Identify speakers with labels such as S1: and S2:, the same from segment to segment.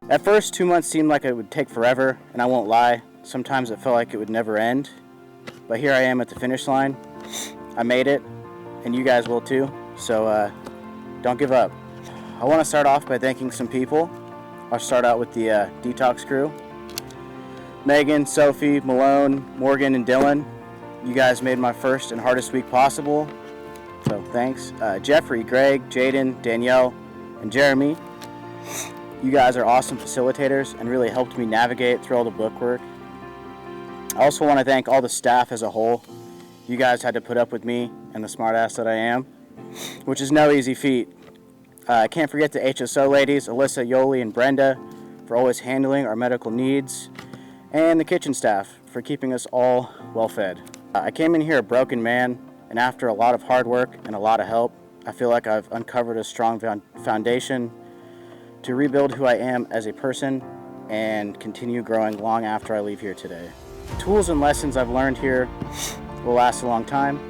S1: At first, 2 months seemed like it would take forever, and I won't lie, sometimes it felt like it would never end. But here I am at the finish line. I made it, and you guys will too, so don't give up. I want to start off by thanking some people. I'll start out with the detox crew. Megan, Sophie, Malone, Morgan, and Dylan. You guys made my first and hardest week possible, so thanks. Jeffrey, Greg, Jaden, Danielle, and Jeremy. You guys are awesome facilitators and really helped me navigate through all the bookwork. I also want to thank all the staff as a whole. You guys had to put up with me and the smartass that I am, which is no easy feat. I can't forget the HSO ladies, Alyssa, Yoli, and Brenda, for always handling our medical needs, and the kitchen staff for keeping us all well fed. I came in here a broken man, and after a lot of hard work and a lot of help, I feel like I've uncovered a strong foundation to rebuild who I am as a person and continue growing long after I leave here today. Tools and lessons I've learned here will last a long time,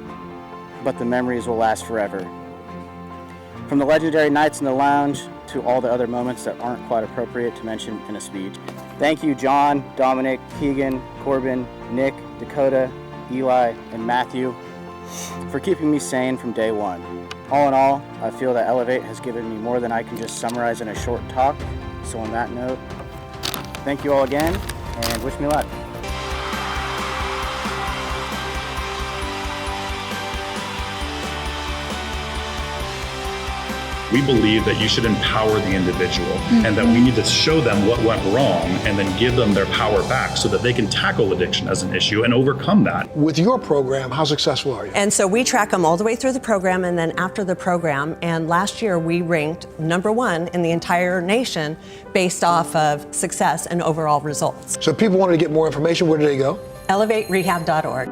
S1: but the memories will last forever. From the legendary nights in the lounge to all the other moments that aren't quite appropriate to mention in a speech. Thank you, John, Dominic, Keegan, Corbin, Nick, Dakota, Eli, and Matthew for keeping me sane from day one. All in all, I feel that Elevate has given me more than I can just summarize in a short talk. So on that note, thank you all again, and wish me luck.
S2: We believe that you should empower the individual and that we need to show them what went wrong and then give them their power back so that they can tackle addiction as an issue and overcome that.
S3: With your program, how successful are you?
S4: And so we track them all the way through the program and then after the program. And last year we ranked #1 in the entire nation based off of success and overall results.
S3: So if people wanted to get more information, where do they go?
S4: ElevateRehab.org.